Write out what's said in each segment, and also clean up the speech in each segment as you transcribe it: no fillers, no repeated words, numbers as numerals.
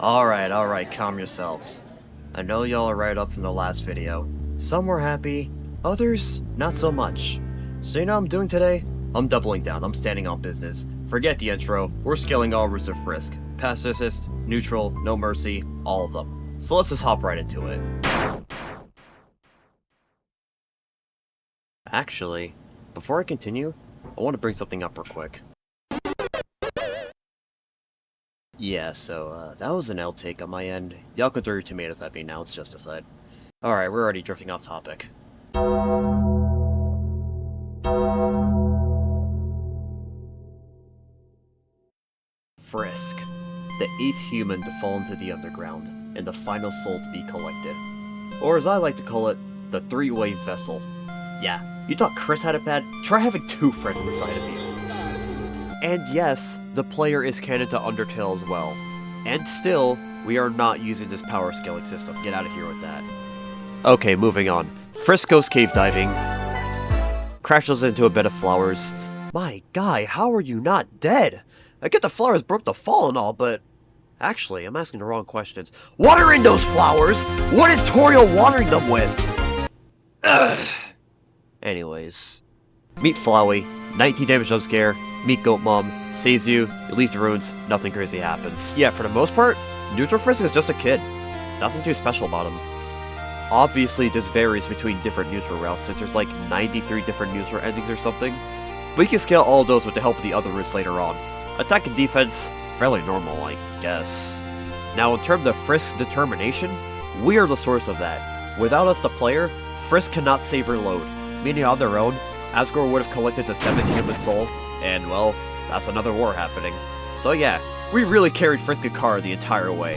Alright, calm yourselves. I know y'all are right up from the last video. Some were happy, others not so much. So you know what I'm doing today? I'm doubling down, I'm standing on business. Forget the intro, we're scaling all routes of Frisk. Pacifist, neutral, no mercy, all of them. So let's just hop right into it. Actually, before I continue, I want to bring something up real quick. Yeah, so, that was an L take on my end. Y'all can throw your tomatoes at me now, it's justified. Alright, we're already drifting off topic. Frisk, the 8th human to fall into the underground, and the final soul to be collected. Or as I like to call it, the three-way vessel. Yeah, you thought Chris had it bad? Try having 2 friends inside of you. And yes, the player is canon to Undertale as well. And still, we are not using this power scaling system. Get out of here with that. Okay, moving on. Frisk goes cave diving, crashes into a bed of flowers. My guy, how are you not dead? I get the flowers broke the fall and all, but... Actually, I'm asking the wrong questions. What are in those flowers? What is Toriel watering them with? Ugh. Anyways. Meet Flowey, 19 damage jump scare, meet Goat Mom, saves you, you leave the ruins, nothing crazy happens. Yeah, for the most part, Neutral Frisk is just a kid. Nothing too special about him. Obviously, this varies between different neutral routes, since there's like 93 different neutral endings or something. But you can scale all of those with the help of the other routes later on. Attack and defense, fairly normal, I guess. Now, in terms of Frisk's determination, we are the source of that. Without us, the player, Frisk cannot save her load, meaning on their own, Asgore would have collected the 7th human soul, and well, that's another war happening. So yeah, we really carried Frisk and Kara the entire way.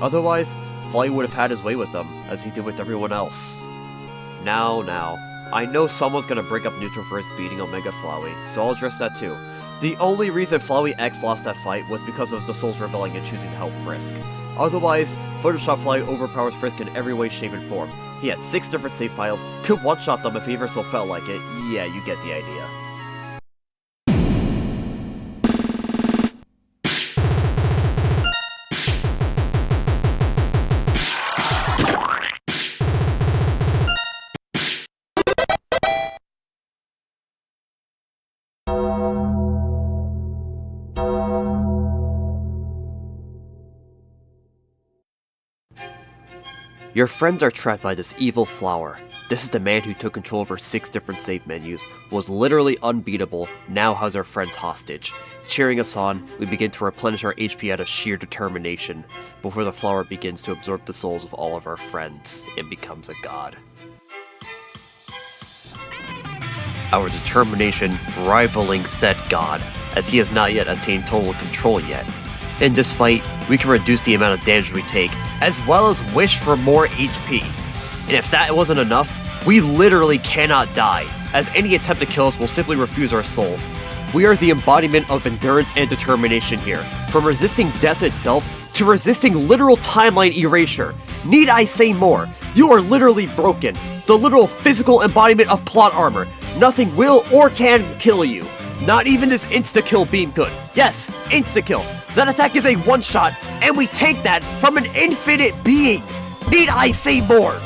Otherwise, Fly would have had his way with them, as he did with everyone else. Now, I know someone's gonna bring up Neutral Frisk beating Omega Flowey, so I'll address that too. The only reason Flowey X lost that fight was because of the Souls rebelling and choosing to help Frisk. Otherwise, Photoshop Flowey overpowers Frisk in every way, shape, and form. He had 6 different save files, could one-shot them if he ever so felt like it. Yeah, you get the idea. Your friends are trapped by this evil flower. This is the man who took control of our 6 different save menus, was literally unbeatable, now has our friends hostage. Cheering us on, we begin to replenish our HP out of sheer determination, before the flower begins to absorb the souls of all of our friends, and becomes a god. Our determination rivaling said god, as he has not yet attained total control yet. In this fight, we can reduce the amount of damage we take, as well as wish for more HP. And if that wasn't enough, we literally cannot die, as any attempt to kill us will simply refuse our soul. We are the embodiment of endurance and determination here, from resisting death itself to resisting literal timeline erasure. Need I say more? You are literally broken, the literal physical embodiment of plot armor. Nothing will or can kill you. Not even this insta-kill beam could. Yes, insta-kill. That attack is a one-shot, and we take that from an infinite being! Need I say more?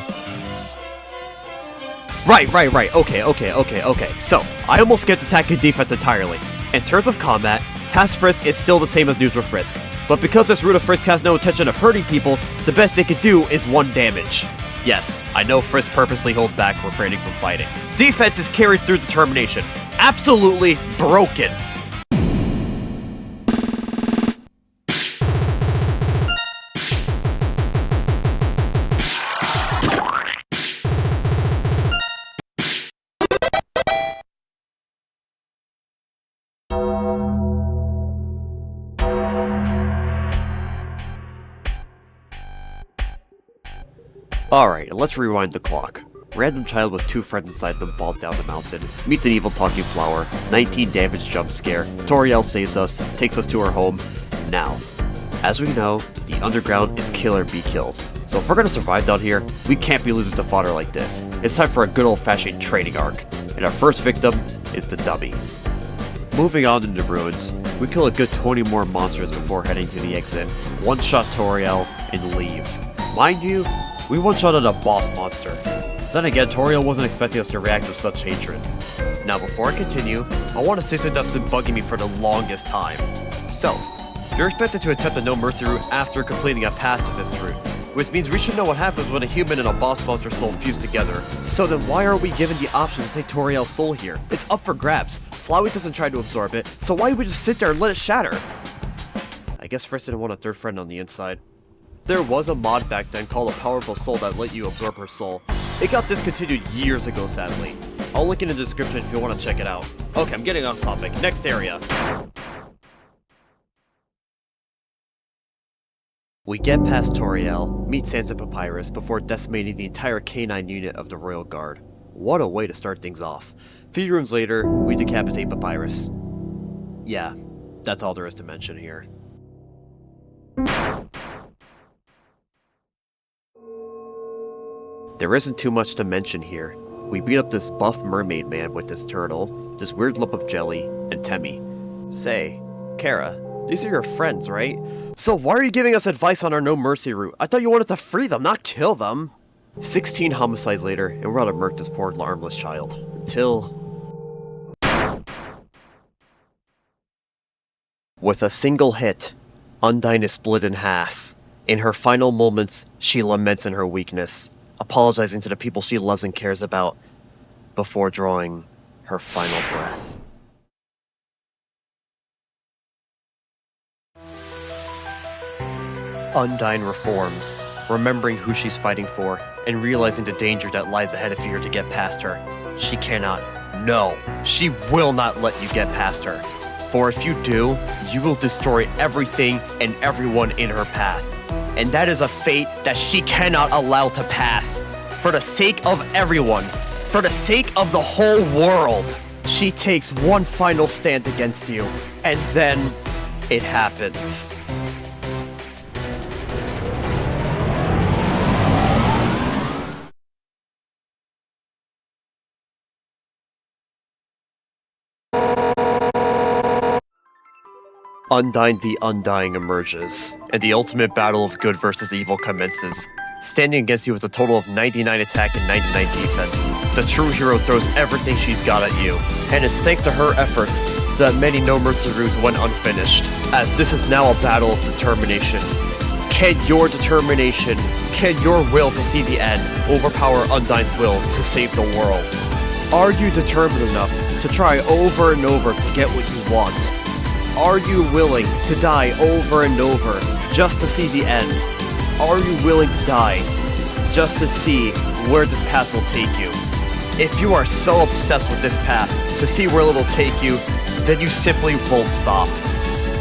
Right, okay. So, I almost skipped attack and defense entirely. In terms of combat, Pacifist Frisk is still the same as Neutral Frisk, but because this root of Frisk has no intention of hurting people, the best they can do is 1 damage. Yes, I know Frisk purposely holds back refraining from fighting. Defense is carried through determination. Absolutely broken. Alright, let's rewind the clock. Random child with 2 friends inside them falls down the mountain, meets an evil talking flower, 19 damage jump scare, Toriel saves us, takes us to her home. Now, as we know, the underground is kill or be killed. So if we're gonna survive down here, we can't be losing to fodder like this. It's time for a good old-fashioned training arc, and our first victim is the dummy. Moving on into the ruins, we kill a good 20 more monsters before heading to the exit, one-shot Toriel, and leave. Mind you, we one-shotted a boss monster. Then again, Toriel wasn't expecting us to react with such hatred. Now before I continue, I want to say something that's been bugging me for the longest time. So, you're expected to attempt the No Mercy route after completing a Pacifist route, which means we should know what happens when a human and a boss monster soul fuse together. So then why are we given the option to take Toriel's soul here? It's up for grabs. Flowey doesn't try to absorb it, so why would we just sit there and let it shatter? I guess Frisk didn't want a third friend on the inside. There was a mod back then called a powerful soul that let you absorb her soul. It got discontinued years ago, sadly. I'll link in the description if you want to check it out. Okay, I'm getting off topic. Next area. We get past Toriel, meet Sans and Papyrus before decimating the entire K9 unit of the Royal Guard. What a way to start things off. A few rooms later, we decapitate Papyrus. Yeah, that's all there is to mention here. There isn't too much to mention here. We beat up this buff mermaid man with this turtle, this weird lump of jelly, and Temmie. Say, Kara, these are your friends, right? So why are you giving us advice on our No Mercy route? I thought you wanted to free them, not kill them. 16 homicides later, and we're out to murk this poor armless child. Until... with a single hit, Undyne is split in half. In her final moments, she laments in her weakness, apologizing to the people she loves and cares about, before drawing her final breath. Undyne reforms, remembering who she's fighting for, and realizing the danger that lies ahead if you are to get past her. She cannot, no, she will not let you get past her. For if you do, you will destroy everything and everyone in her path. And that is a fate that she cannot allow to pass. For the sake of everyone, for the sake of the whole world, she takes one final stand against you, and then it happens. Undyne the Undying emerges, and the ultimate battle of good versus evil commences. Standing against you with a total of 99 attack and 99 defense, the true hero throws everything she's got at you, and it's thanks to her efforts that many No Mercy routes went unfinished, as this is now a battle of determination. Can your determination, can your will to see the end, overpower Undyne's will to save the world? Are you determined enough to try over and over to get what you want? Are you willing to die over and over just to see the end? Are you willing to die just to see where this path will take you? If you are so obsessed with this path to see where it will take you, then you simply won't stop.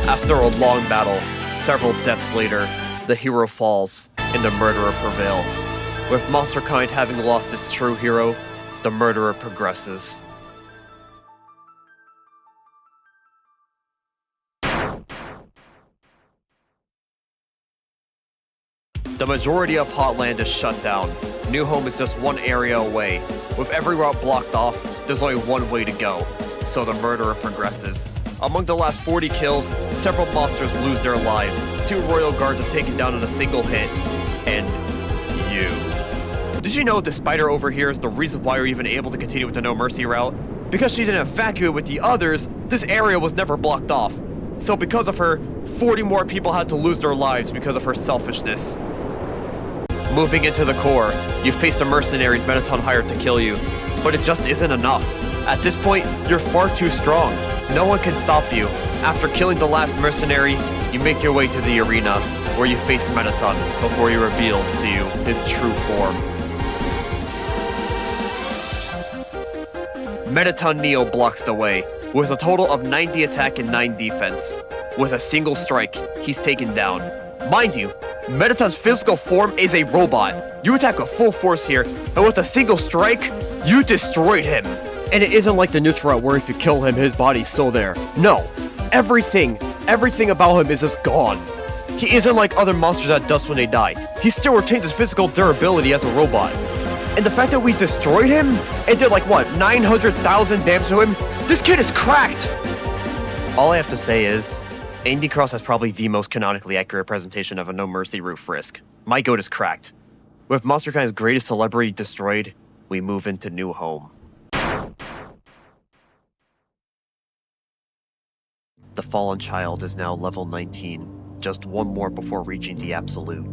After a long battle, several deaths later, the hero falls and the murderer prevails. With monsterkind having lost its true hero, the murderer progresses. The majority of Hotland is shut down. New Home is just one area away. With every route blocked off, there's only one way to go. So the murderer progresses. Among the last 40 kills, several monsters lose their lives. 2 royal guards are taken down in a single hit. And you. Did you know the spider over here is the reason why we're even able to continue with the No Mercy route? Because she didn't evacuate with the others, this area was never blocked off. So because of her, 40 more people had to lose their lives because of her selfishness. Moving into the core, you face the mercenaries Mettaton hired to kill you, but it just isn't enough. At this point, you're far too strong. No one can stop you. After killing the last mercenary, you make your way to the arena, where you face Mettaton before he reveals to you his true form. Mettaton Neo blocks the way, with a total of 90 attack and 9 defense. With a single strike, he's taken down. Mind you, Mettaton's physical form is a robot. You attack with full force here, and with a single strike, you destroyed him. And it isn't like the neutral route where if you kill him, his body's still there. No, everything about him is just gone. He isn't like other monsters that dust when they die. He still retains his physical durability as a robot. And the fact that we destroyed him, and did like what, 900,000 damage to him? This kid is cracked! All I have to say is, Andy Cross has probably the most canonically accurate presentation of a No Mercy route Frisk. My goat is cracked. With MonsterKind's greatest celebrity destroyed, we move into new home. The fallen child is now level 19, just one more before reaching the absolute.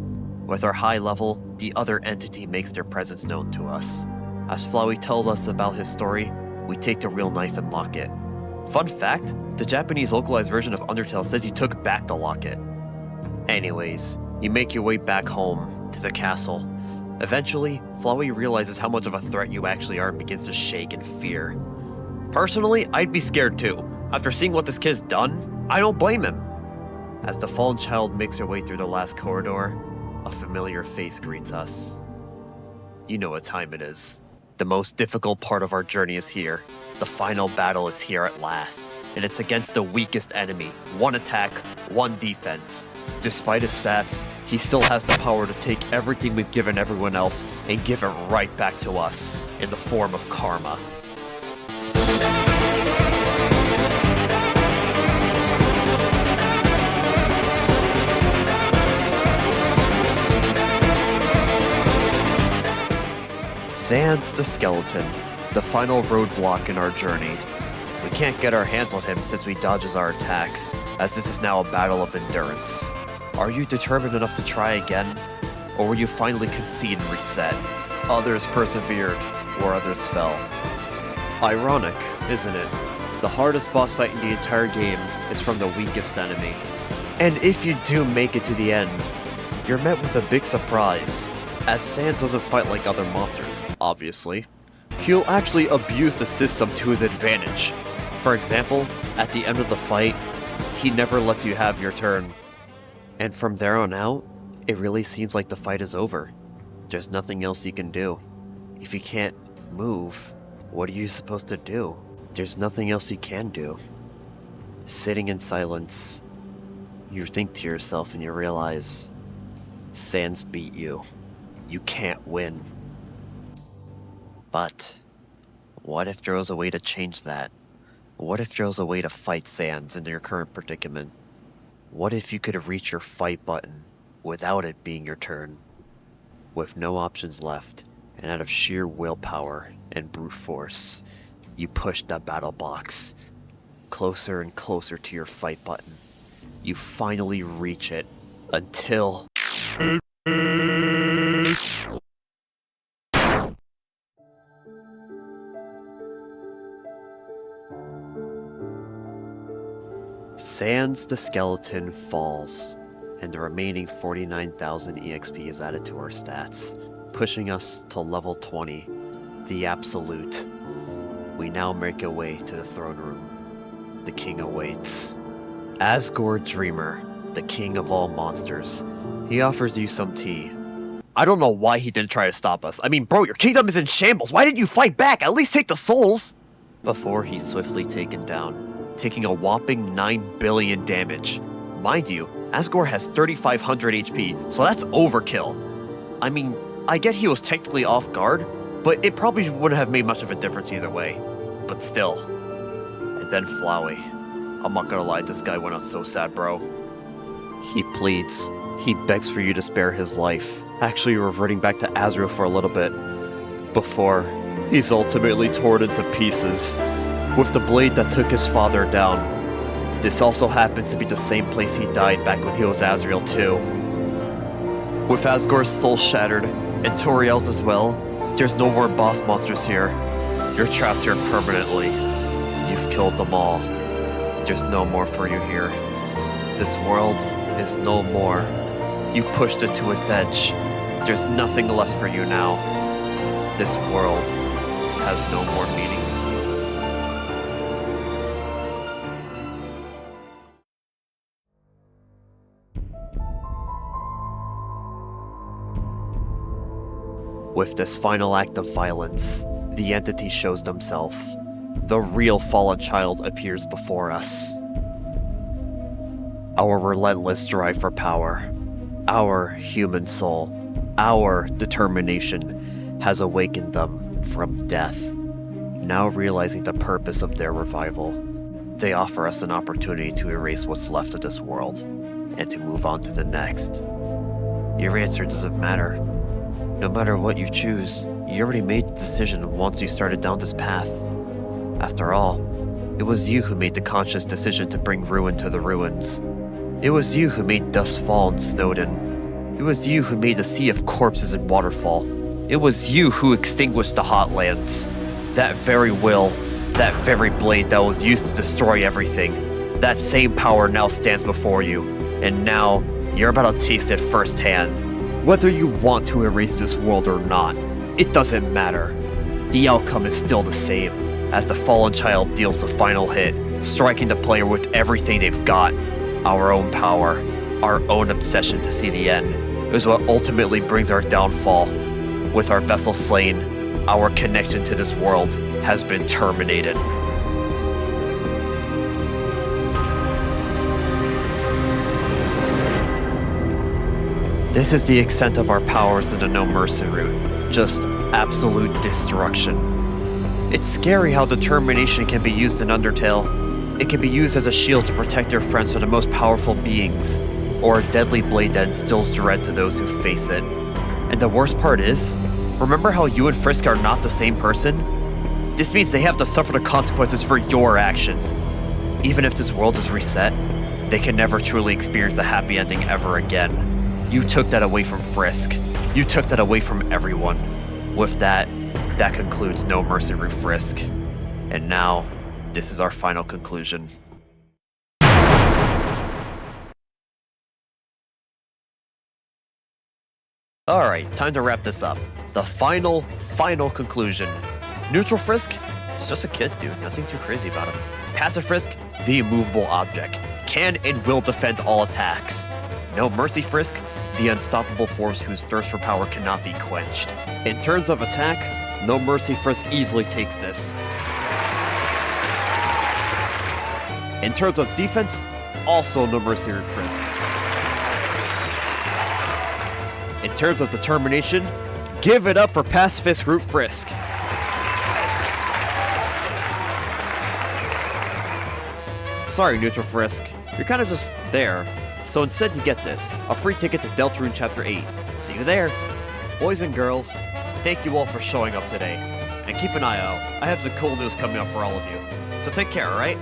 With our high level, the other entity makes their presence known to us. As Flowey tells us about his story, we take the real knife and lock it. Fun fact, the Japanese localized version of Undertale says you took back the locket. Anyways, you make your way back home, to the castle. Eventually, Flowey realizes how much of a threat you actually are and begins to shake in fear. Personally, I'd be scared too. After seeing what this kid's done, I don't blame him. As the fallen child makes her way through the last corridor, a familiar face greets us. You know what time it is. The most difficult part of our journey is here. The final battle is here at last, and it's against the weakest enemy. One attack, one defense. Despite his stats, he still has the power to take everything we've given everyone else and give it right back to us in the form of karma. Sans the Skeleton, the final roadblock in our journey. We can't get our hands on him since he dodges our attacks, as this is now a battle of endurance. Are you determined enough to try again? Or will you finally concede and reset? Others persevered, or others fell. Ironic, isn't it? The hardest boss fight in the entire game is from the weakest enemy. And if you do make it to the end, you're met with a big surprise, as Sans doesn't fight like other monsters, obviously. He'll actually abuse the system to his advantage. For example, at the end of the fight, he never lets you have your turn. And from there on out, it really seems like the fight is over. There's nothing else you can do. If you can't move, what are you supposed to do? There's nothing else you can do. Sitting in silence, you think to yourself and you realize, Sans beat you. You can't win. But what if there was a way to change that? What if there was a way to fight Sans in your current predicament? What if you could reach your fight button without it being your turn? With no options left, and out of sheer willpower and brute force, you push that battle box closer and closer to your fight button. You finally reach it until... Sans the Skeleton falls, and the remaining 49,000 EXP is added to our stats, pushing us to level 20, the Absolute. We now make our way to the throne room. The king awaits. Asgore Dreamer, the king of all monsters. He offers you some tea. I don't know why he didn't try to stop us. I mean, bro, your kingdom is in shambles. Why didn't you fight back? At least take the souls! Before he's swiftly taken down, taking a whopping 9 billion damage. Mind you, Asgore has 3,500 HP, so that's overkill. I mean, I get he was technically off guard, but it probably wouldn't have made much of a difference either way. But still. And then Flowey. I'm not gonna lie, this guy went out so sad, bro. He pleads. He begs for you to spare his life, actually reverting back to Azrael for a little bit, before he's ultimately torn into pieces, with the blade that took his father down. This also happens to be the same place he died back when he was Azrael too. With Asgore's soul shattered, and Toriel's as well, there's no more boss monsters here. You're trapped here permanently. You've killed them all. There's no more for you here. This world is no more. You pushed it to its edge. There's nothing left for you now. This world has no more meaning. With this final act of violence, the entity shows themselves. The real fallen child appears before us. Our relentless drive for power, our human soul, our determination has awakened them from death, now realizing the purpose of their revival. they offer us an opportunity to erase what's left of this world, and to move on to the next. Your answer doesn't matter. No matter what you choose, you already made the decision once you started down this path. After all, it was you who made the conscious decision to bring ruin to the ruins. It was you who made dust fall in Snowdin. It was you who made the sea of corpses in Waterfall. It was you who extinguished the Hotlands. That very will, that very blade that was used to destroy everything, that same power now stands before you, and now you're about to taste it firsthand. Whether you want to erase this world or not, it doesn't matter. The outcome is still the same, as the fallen child deals the final hit, striking the player with everything they've got. Our own power, our own obsession to see the end, is what ultimately brings our downfall. With our vessel slain, our connection to this world has been terminated. This is the extent of our powers in the No Mercy route. Just absolute destruction. It's scary how determination can be used in Undertale. It can be used as a shield to protect your friends from the most powerful beings, or a deadly blade that instills dread to those who face it. And the worst part is, remember how you and Frisk are not the same person? This means they have to suffer the consequences for your actions. Even if this world is reset, they can never truly experience a happy ending ever again. You took that away from Frisk. You took that away from everyone. With that, that concludes No Mercy Route Frisk. And now, this is our final conclusion. Alright, time to wrap this up. The final conclusion. Neutral Frisk? He's just a kid, dude. Nothing too crazy about him. Passive Frisk? The immovable object. Can and will defend all attacks. No Mercy Frisk? The unstoppable force whose thirst for power cannot be quenched. In terms of attack, No Mercy Frisk easily takes this. In terms of defense, also No Mercy Frisk. In terms of determination, give it up for Pacifist Frisk. Sorry, Neutral Frisk, you're kind of just there. So instead you get this, a free ticket to Deltarune Chapter 8. See you there. Boys and girls, thank you all for showing up today. And keep an eye out, I have some cool news coming up for all of you. So take care, alright?